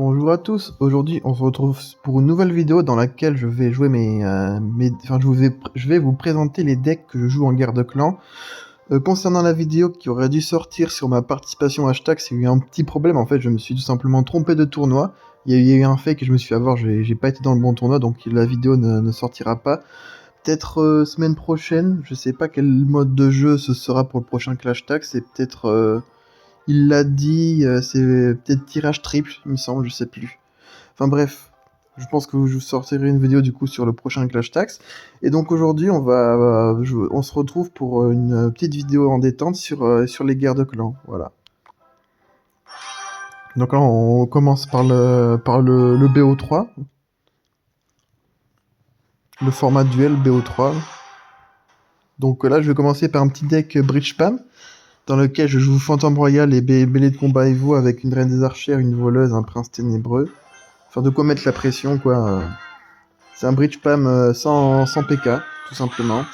Bonjour à tous, aujourd'hui on se retrouve pour une nouvelle vidéo dans laquelle je vais jouer je vais vous présenter les decks que je joue en guerre de clan. Concernant la vidéo qui aurait dû sortir sur ma participation hashtag, c'est eu un petit problème en fait, je me suis tout simplement trompé de tournoi. Il y a eu un fait que je me suis fait avoir, j'ai pas été dans le bon tournoi donc la vidéo ne sortira pas. Peut-être semaine prochaine, je sais pas quel mode de jeu ce sera pour le prochain Clash Tag, c'est peut-être... il l'a dit, c'est peut-être tirage triple, il me semble, je sais plus. Enfin bref, je pense que je vous sortirai une vidéo du coup sur le prochain Clash Tax. Et donc aujourd'hui, on se retrouve pour une petite vidéo en détente sur les guerres de clans. Voilà. Donc là, on commence par le BO3. Le format duel BO3. Donc là, je vais commencer par un petit deck Bridge Spam, dans lequel je joue Fantôme Royal et Mêlée de combat Evo avec une Reine des Archères, une Voleuse, un Prince Ténébreux. Enfin, de quoi mettre la pression, quoi. C'est un Bridge Spam sans PK, tout simplement.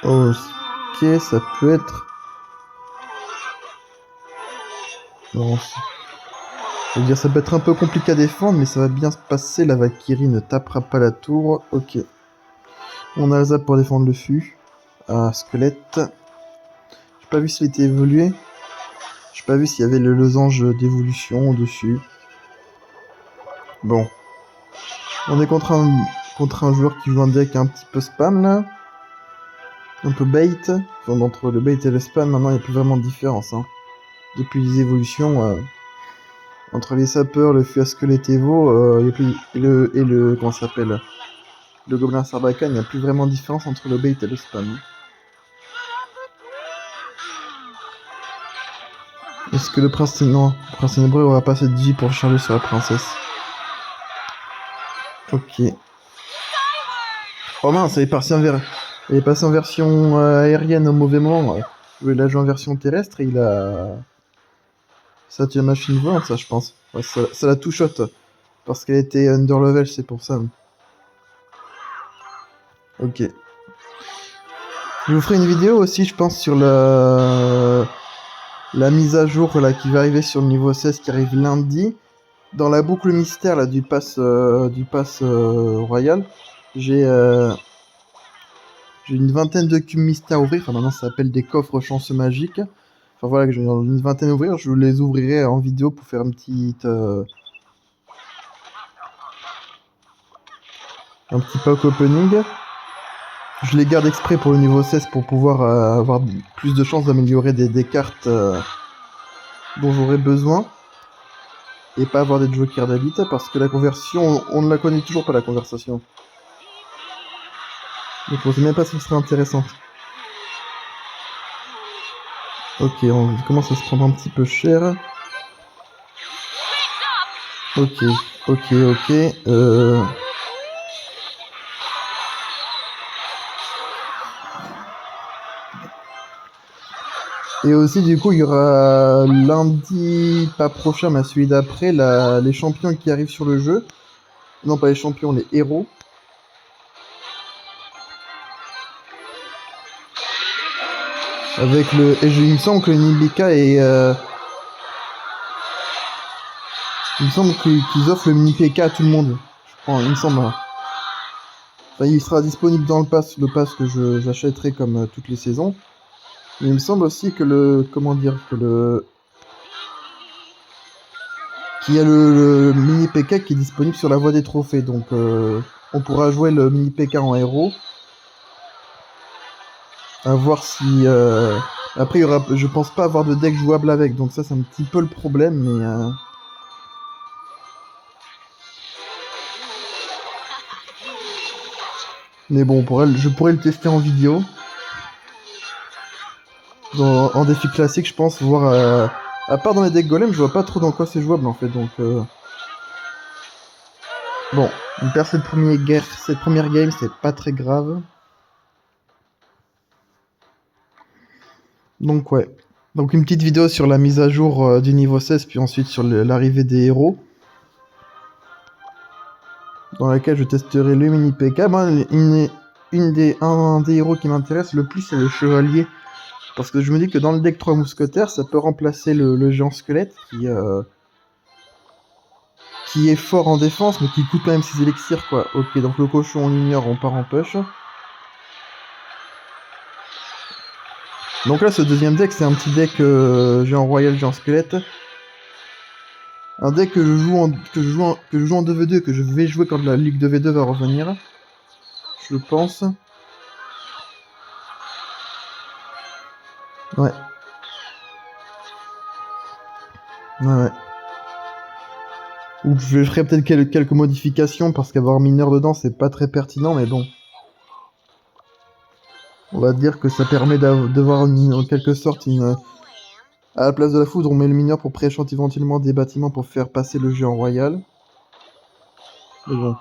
Ok, ça peut être... Non, je veux dire, ça peut être un peu compliqué à défendre, mais ça va bien se passer. La Valkyrie ne tapera pas la tour. Ok. On a le zap pour défendre le fût. Ah, squelette. J'ai pas vu s'il était évolué. J'ai pas vu s'il y avait le losange d'évolution au-dessus. Bon. On est contre un joueur qui joue un deck un petit peu spam, là. Un peu bait. Enfin, entre le bait et le spam, maintenant, il n'y a plus vraiment de différence, hein. Depuis les évolutions... entre les sapeurs, le fût à squelette Evo, et le comment ça s'appelle, le gobelin Sarbacane, il n'y a plus vraiment de différence entre le bait et le spam. Est-ce que le prince ténébreux aura pas assez de vie pour charger sur la princesse? Ok. Oh mince, elle est passée en version aérienne au mauvais moment. Ouais. Il a joué en version terrestre et il a... Ça a tué la machine volante, ça, je pense. Ouais, ça la two-shot. Parce qu'elle était under level, c'est pour ça. Ok. Je vous ferai une vidéo aussi, je pense, sur la mise à jour là, qui va arriver sur le niveau 16, qui arrive lundi. Dans la boucle mystère là, du pass royal, j'ai une vingtaine de cubes mystères à ouvrir. Enfin, maintenant, ça s'appelle des coffres chanceux magiques. Enfin voilà, que j'ai une vingtaine à ouvrir. Je les ouvrirai en vidéo pour faire un petit pack opening. Je les garde exprès pour le niveau 16 pour pouvoir avoir plus de chances d'améliorer des cartes dont j'aurai besoin. Et pas avoir des jokers d'habit, parce que la conversion, on ne la connaît toujours pas, la conversation. Donc on sait même pas si ce serait intéressant. Ok, on commence à se prendre un petit peu cher. Ok. Et aussi, du coup, il y aura lundi, pas prochain, mais celui d'après, les champions qui arrivent sur le jeu. Non, pas les champions, les héros. Avec il me semble que Nibika est... il me semble qu'ils offrent le mini PK à tout le monde. Je crois, il me semble. Enfin, il sera disponible dans le pass que j'achèterai comme toutes les saisons. Mais il me semble aussi que qu'il y a le mini PK qui est disponible sur la voie des trophées. Donc on pourra jouer le mini PK en héros. À voir si... Après, je pense pas avoir de deck jouable avec. Donc ça, c'est un petit peu le problème. Mais bon, je pourrais le tester en vidéo. En défi classique, je pense, voir... À part dans les decks golem, je vois pas trop dans quoi c'est jouable, en fait. Donc... Bon, on perd cette première game, c'est pas très grave. Donc ouais. Donc une petite vidéo sur la mise à jour du niveau 16, puis ensuite sur l'arrivée des héros. Dans laquelle je testerai le mini PK. Moi, un des héros qui m'intéresse le plus, c'est le chevalier Parce que je me dis que dans le deck 3 mousquetaires, ça peut remplacer le géant squelette qui est fort en défense, mais qui coûte quand même 6 élixirs, quoi. Ok, donc le cochon, on ignore, on part en push. Donc là, ce deuxième deck, c'est un petit deck géant royal, géant squelette. Un deck que je joue en 2v2 et que je vais jouer quand la Ligue 2v2 va revenir. Je pense. Ouais. Ouais. Ou je ferai peut-être quelques modifications parce qu'avoir mineur dedans, c'est pas très pertinent, mais bon. On va dire que ça permet d'avoir en quelque sorte à la place de la foudre, on met le mineur pour pré-shot éventuellement des bâtiments pour faire passer le géant royal. Mais bon.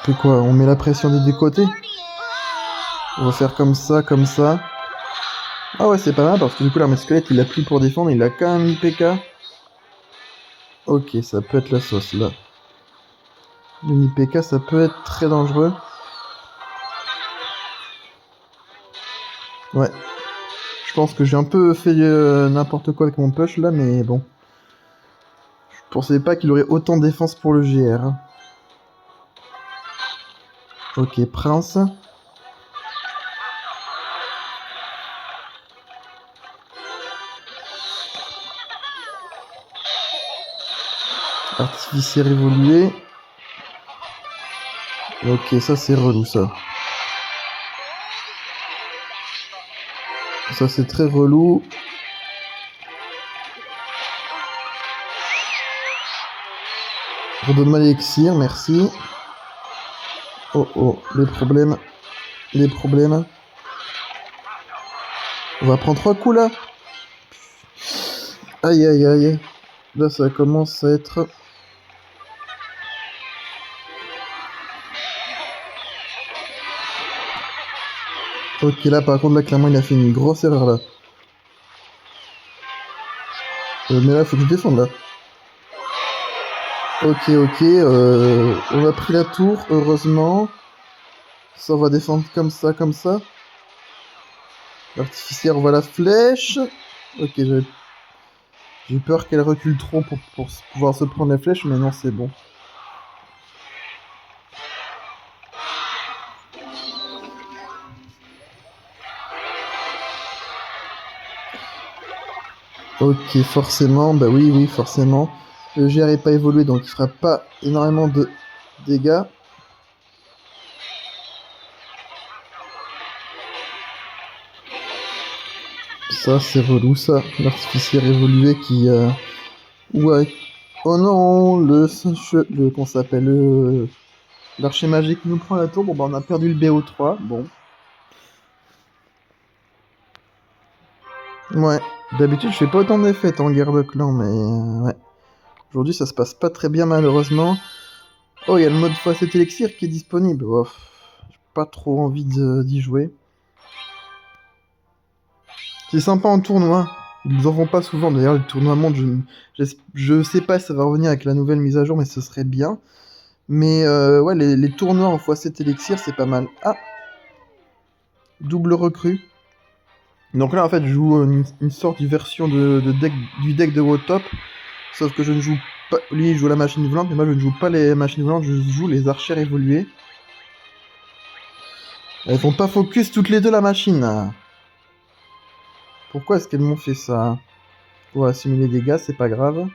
C'est quoi? On met la pression des deux côtés? On va faire comme ça, comme ça. Ah ouais, c'est pas mal parce que du coup l'armée squelette il a plus pour défendre, il a qu'un IPK. Ok, ça peut être la sauce là. Le IPK ça peut être très dangereux. Ouais. Je pense que j'ai un peu fait n'importe quoi avec mon push là, mais bon. Je pensais pas qu'il aurait autant de défense pour le GR. Ok, prince. Artificier évolué. Ok, ça c'est relou ça. Ça c'est très relou. Redonne-moi l'élixir, merci. Oh oh, les problèmes. Les problèmes. On va prendre 3 coups là. Aïe aïe aïe. Là ça commence à être... Ok, là par contre, là clairement il a fait une grosse erreur là. Mais là faut que je défende là. Ok, on a pris la tour, heureusement. Ça, on va défendre comme ça, comme ça. L'artificière, on voit la flèche. Ok, j'ai peur qu'elle recule trop pour pouvoir se prendre la flèche, mais non, c'est bon. Ok, forcément, bah oui, forcément. Le GR n'est pas évolué, donc il fera pas énormément de dégâts. Ça, c'est relou, ça. L'artificière évolué qui... Ouais. Oh non, qu'on s'appelle l'archer magique nous prend la tour. Bon, bah, on a perdu le BO3. Bon. Ouais. D'habitude, je fais pas autant d'effets en guerre de clan, mais... ouais. Aujourd'hui, ça se passe pas très bien, malheureusement. Oh, il y a le mode x7 élixir qui est disponible. Oh, j'ai pas trop envie d'y jouer. C'est sympa en tournoi. Ils en font pas souvent. D'ailleurs, le tournoi monde, je sais pas si ça va revenir avec la nouvelle mise à jour, mais ce serait bien. Mais ouais, les tournois en x7 élixir, c'est pas mal. Ah! Double recrue. Donc là, en fait, je joue une sorte de version du deck de WOTOP. Sauf que je ne joue pas... Lui, il joue la machine volante, mais moi, je ne joue pas les machines volantes, je joue les archères évoluées. Elles font pas focus toutes les deux la machine. Pourquoi est-ce qu'elles m'ont fait ça? On va simuler des dégâts, c'est pas grave.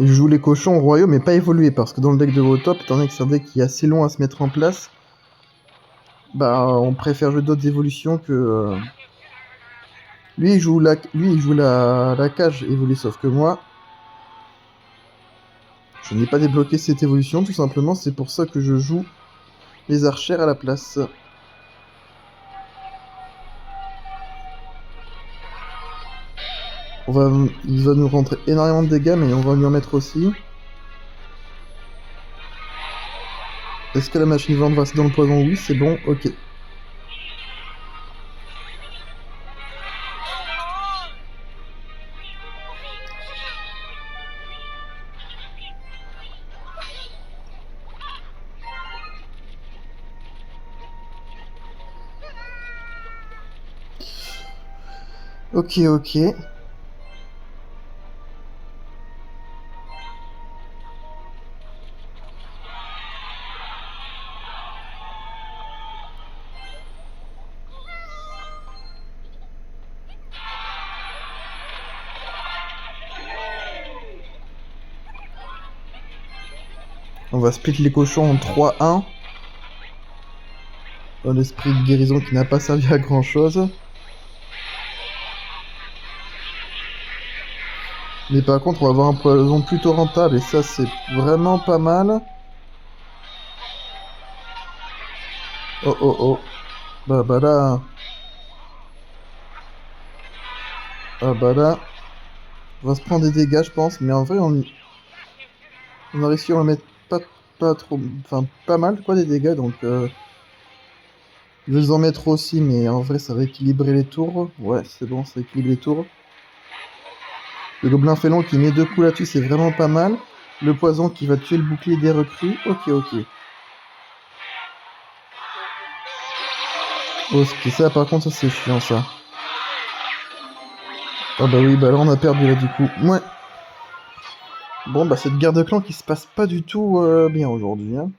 Et je joue les cochons royaux, mais pas évolués, parce que dans le deck de WOTOP, étant donné que c'est un deck qui est assez long à se mettre en place, bah on préfère jouer d'autres évolutions que... Lui, il joue la cage évoluée, sauf que moi, je n'ai pas débloqué cette évolution, tout simplement, c'est pour ça que je joue les archères à la place. Il va nous rentrer énormément de dégâts, mais on va lui en mettre aussi. Est-ce que la machine vivante va rester dans le poison? Oui, c'est bon, ok. Ok, ok. On va split les cochons en 3-1. Un esprit de guérison qui n'a pas servi à grand chose. Mais par contre, on va avoir un poison plutôt rentable et ça, c'est vraiment pas mal. Oh oh oh. Bah là. Ah bah là. On va se prendre des dégâts, je pense. Mais en vrai, on a réussi à en mettre pas trop. Enfin, pas mal quoi des dégâts. Donc, je vais en mettre aussi. Mais en vrai, ça va équilibrer les tours. Ouais, c'est bon, ça équilibre les tours. Le gobelin félon qui met 2 coups là-dessus, c'est vraiment pas mal. Le poison qui va tuer le bouclier des recrues. Ok, ok. Ok, ça par contre, ça c'est chiant ça. Ah bah oui, bah là on a perdu là du coup. Ouais. Bon bah cette guerre de clans qui se passe pas du tout bien aujourd'hui. Hein.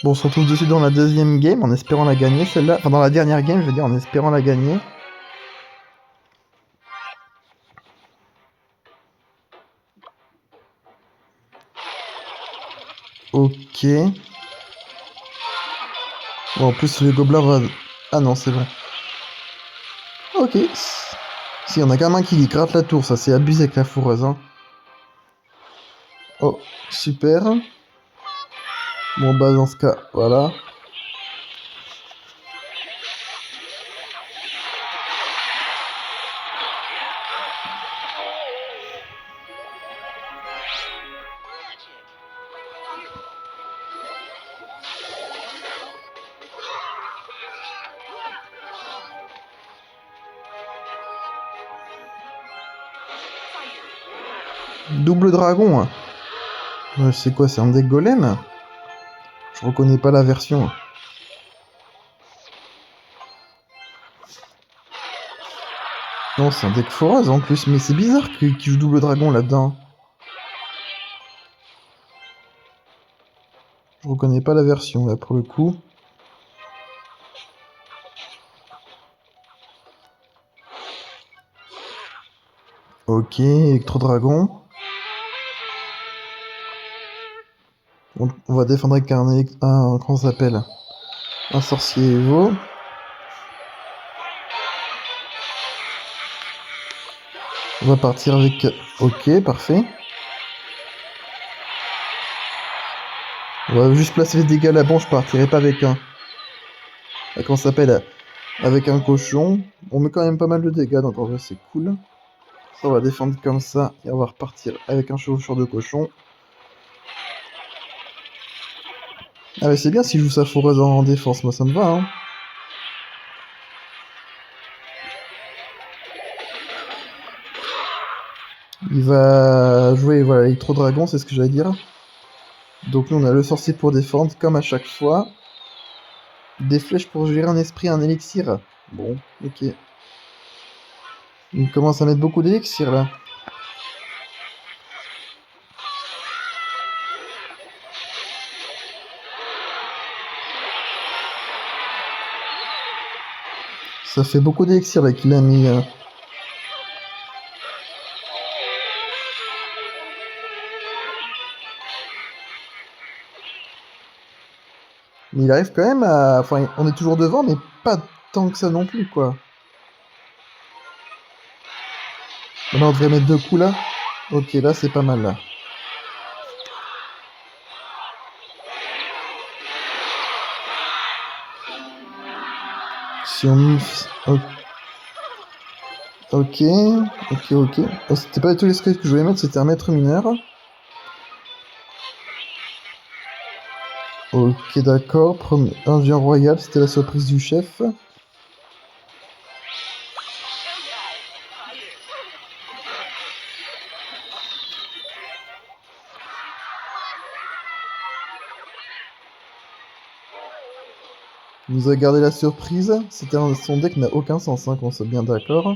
Bon, on se retrouve dessus dans la deuxième game en espérant la gagner celle-là. Enfin dans la dernière game je veux dire en espérant la gagner. Ok. Bon en plus le gobelin va... Ah non c'est bon. Ok. Si on a quand même un qui gratte la tour, ça c'est abusé avec la fourreuse. Hein. Oh, super. Bon bah dans ce cas, voilà. Double dragon. Hein. C'est quoi, c'est un deck golem? Je reconnais pas la version. Non, c'est un deck foreuse en plus, mais c'est bizarre qu'il joue double dragon là-dedans. Je reconnais pas la version là pour le coup. Ok, électro-dragon. On va défendre avec comment ça s'appelle? Un sorcier Evo. On va partir avec... Ok, parfait. On va juste placer les dégâts là-bas, je partirai pas avec un... Comment ça s'appelle? Avec un cochon. On met quand même pas mal de dégâts, donc en vrai c'est cool. Ça, on va défendre comme ça, et on va repartir avec un chevaucheur de cochon. Ah mais c'est bien s'il joue sa foreuse en défense, moi ça me va, hein. Il va jouer, voilà, électro-dragon, c'est ce que j'allais dire. Donc nous on a le sorcier pour défendre, comme à chaque fois. Des flèches pour gérer un esprit, un élixir. Bon, ok. Il commence à mettre beaucoup d'élixir là. Ça fait beaucoup d'élixir là qu'il a mis. Mais il arrive quand même à... Enfin, on est toujours devant, mais pas tant que ça non plus, quoi. Maintenant, on devrait mettre 2 coups là. Ok, là, c'est pas mal, là. Si on... Ok, ok. Oh, c'était pas du tout les squelettes que je voulais mettre, c'était un maître mineur. Ok, d'accord. Un géant royal, c'était la surprise du chef. Il nous a gardé la surprise. Son deck n'a aucun sens, hein, qu'on soit bien d'accord.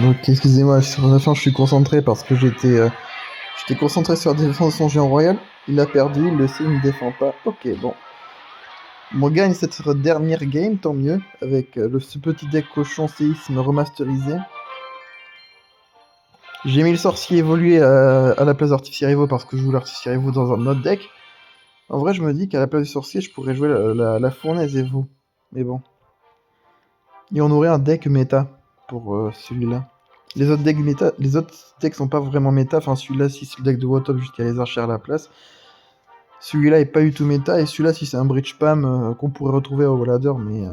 Ok, excusez-moi, sur la fin, je suis concentré parce que j'étais concentré sur la défense de son géant royal. Il a perdu, il le sait, il ne défend pas. Ok, bon. On gagne cette dernière game, tant mieux, avec ce petit deck cochon séisme remasterisé. J'ai mis le sorcier évolué à la place d'artificier Evo parce que je joue l'artificier Evo dans un autre deck. En vrai, je me dis qu'à la place du sorcier, je pourrais jouer la fournaise Evo. Mais bon. Et on aurait un deck méta pour celui-là. Les autres decks sont pas vraiment méta. Enfin, celui-là, si c'est le deck de Wotop jusqu'à les archers à la place. Celui-là est pas du tout méta. Et celui-là, si c'est un bridge spam qu'on pourrait retrouver au ladder. Mais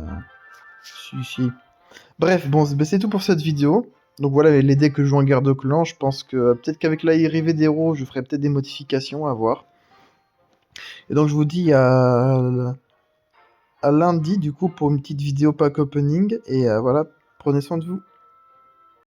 si. Bref, bon, c'est tout pour cette vidéo. Donc voilà les decks que je joue en guerre de clan. Je pense que peut-être qu'avec l'arrivée d'héros, je ferai peut-être des modifications à voir. Et donc je vous dis à lundi du coup pour une petite vidéo pack opening. Et voilà, prenez soin de vous.